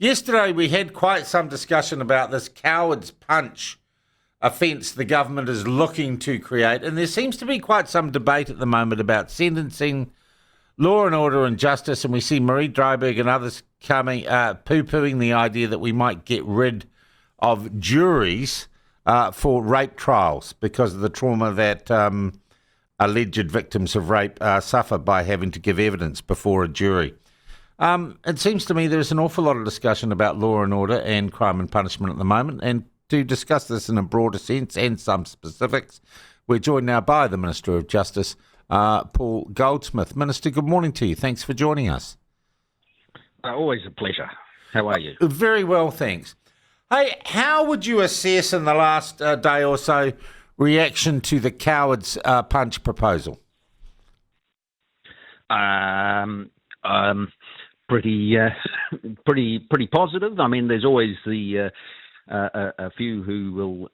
Yesterday we had quite some discussion about this coward's punch offence the government is looking to create, and there seems to be quite some debate at the moment about sentencing, law and order and justice, and we see Marie Dryberg and others coming poo-pooing the idea that we might get rid of juries for rape trials because of the trauma that alleged victims of rape suffer by having to give evidence before a jury. It seems to me there's an awful lot of discussion about law and order and crime and punishment at the moment, and to discuss this in a broader sense and some specifics, we're joined now by the Minister of Justice, Paul Goldsmith. Minister, good morning to you. Thanks for joining us. Always a pleasure. How are you? Very well, thanks. Hey, how would you assess in the last day or so reaction to the coward's punch proposal? Pretty positive. I mean, there's always a few who will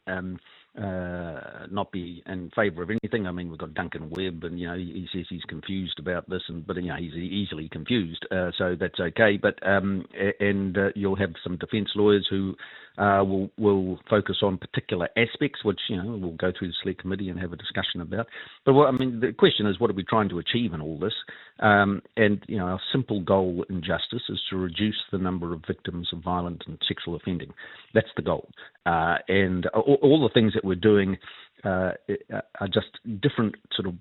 not be in favour of anything. I mean, we've got Duncan Webb, and he says he's confused about this, but he's easily confused, so that's okay. But you'll have some defence lawyers who will focus on particular aspects, which we'll go through the select committee and have a discussion about. But the question is, what are we trying to achieve in all this? Our simple goal in justice is to reduce the number of victims of violent and sexual offending. That's the goal, and all the things that we're doing are just different sort of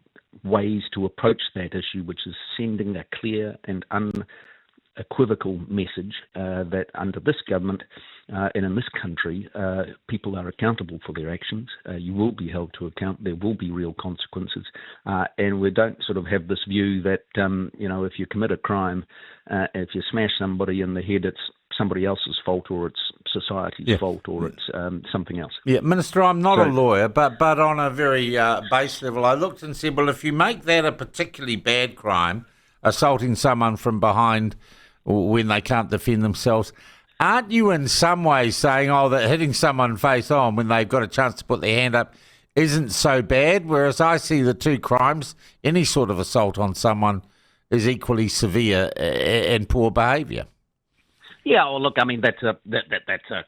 ways to approach that issue, which is sending a clear and unequivocal message that under this government and in this country, people are accountable for their actions. You will be held to account. There will be real consequences. And we don't sort of have this view that, if you commit a crime, if you smash somebody in the head, it's somebody else's fault, or it's society's fault, or it's something else. Yeah, Minister, I'm not a lawyer, but on a very base level, I looked and said, well, if you make that a particularly bad crime, assaulting someone from behind when they can't defend themselves, aren't you in some ways saying, that hitting someone face on when they've got a chance to put their hand up isn't so bad? Whereas I see the two crimes, any sort of assault on someone is equally severe and poor behaviour. Yeah, well, look, I mean, that's a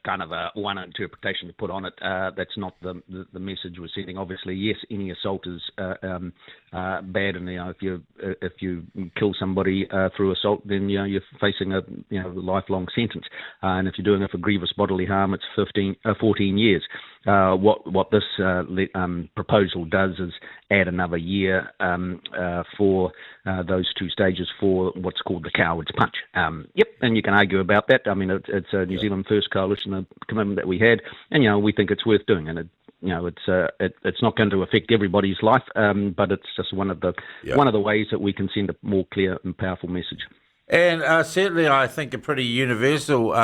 kind of a one interpretation to put on it. That's not the message we're sending. Obviously, yes, any assault is bad, and if you kill somebody through assault, then you're facing a lifelong sentence. And if you're doing it for grievous bodily harm, it's 14 years. What this proposal does is add another year for those two stages for what's called the coward's punch. And you can argue about that. I mean, it's a New Zealand First Coalition, a commitment that we had, and we think it's worth doing. And it's not going to affect everybody's life, but it's just one of the ways that we can send a more clear and powerful message. And certainly, I think a pretty universal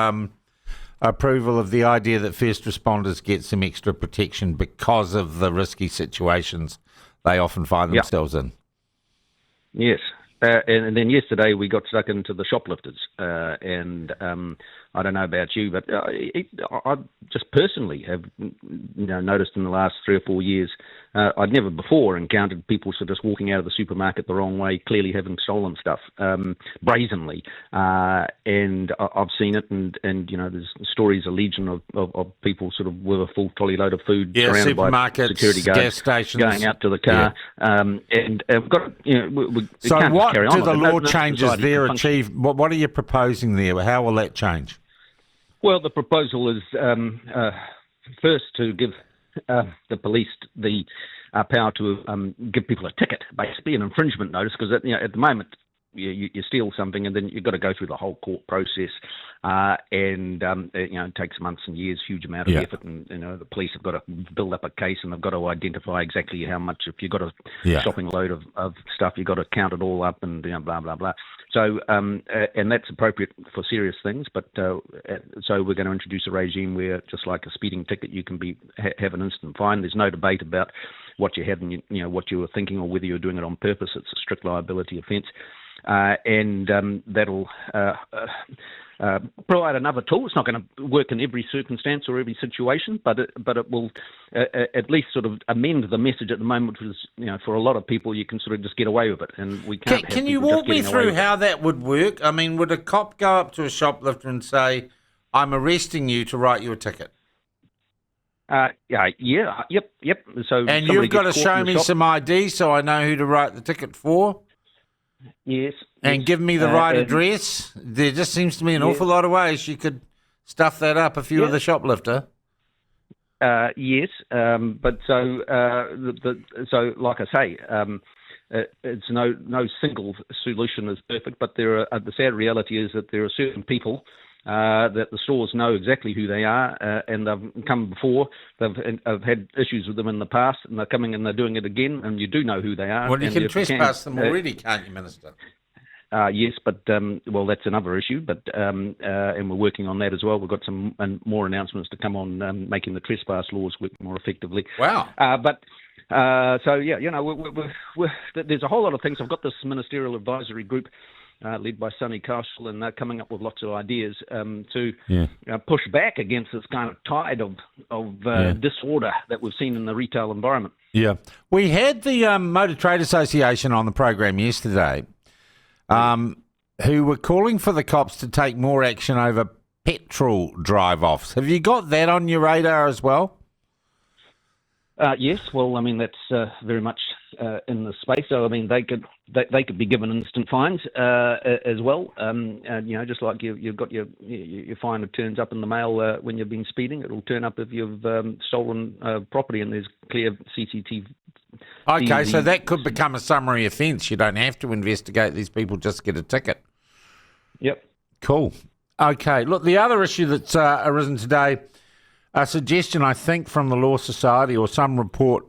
approval of the idea that first responders get some extra protection because of the risky situations they often find themselves in. Yes. And then yesterday we got stuck into the shoplifters, and I don't know about you, but I just personally have noticed in the last 3 or 4 years, I'd never before encountered people sort of just walking out of the supermarket the wrong way, clearly having stolen stuff brazenly, and I've seen it, and there's stories, a legion of people sort of with a full trolley load of food surrounded by security guards, gas stations, going out to the car, and we've got so what do the law changes there achieve? What are you proposing there? How will that change? Well, the proposal is first to give the police the power to give people a ticket, basically an infringement notice, because at the moment you steal something and then you've got to go through the whole court process, and it takes months and years, huge amount of effort, and the police have got to build up a case, and they've got to identify exactly how much. If you've got a shopping load of stuff, you've got to count it all up, and blah blah blah. So and that's appropriate for serious things, but so we're going to introduce a regime where, just like a speeding ticket, you can have an instant fine. There's no debate about what you had and what you were thinking, or whether you're doing it on purpose. It's a strict liability offence. And that'll provide another tool. It's not going to work in every circumstance or every situation, but it will at least sort of amend the message at the moment, which is, for a lot of people, you can sort of just get away with it, and we can't. Can you walk me through how that would work? I mean, would a cop go up to a shoplifter and say, I'm arresting you to write you a ticket. Yep. So And somebody you've got to gets caught show in the me shop. some ID so I know who to write the ticket for. Yes. And give me the right and- address. There just seems to be an awful lot of ways you could stuff that up if you were the shoplifter. Yes, but so like I say, it's no single solution is perfect. But the sad reality is that there are certain people that the stores know exactly who they are, and they've come before. I've had issues with them in the past, and they're coming and they're doing it again, and you do know who they are. Well, you and can if trespass them already, can't you, Minister? Yes, but well, that's another issue. But and we're working on that as well. We've got some more announcements to come on making the trespass laws work more effectively. Wow. So yeah, there's a whole lot of things. I've got this ministerial advisory group led by Sonny Castle, and they're coming up with lots of ideas to push back against this kind of tide of disorder that we've seen in the retail environment. Yeah, we had the Motor Trade Association on the program yesterday. Who were calling for the cops to take more action over petrol drive-offs. Have you got that on your radar as well? Yes, well, I mean that's very much in the space. So I mean they could be given instant fines as well. And just like you've got your fine that turns up in the mail when you've been speeding, it'll turn up if you've stolen property and there's clear CCTV. Okay, so that could become a summary offence. You don't have to investigate these people; just get a ticket. Yep. Cool. Okay. Look, the other issue that's arisen today. A suggestion, I think, from the Law Society or some report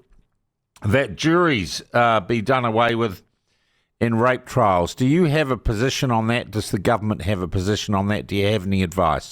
that juries be done away with in rape trials. Do you have a position on that? Does the government have a position on that? Do you have any advice?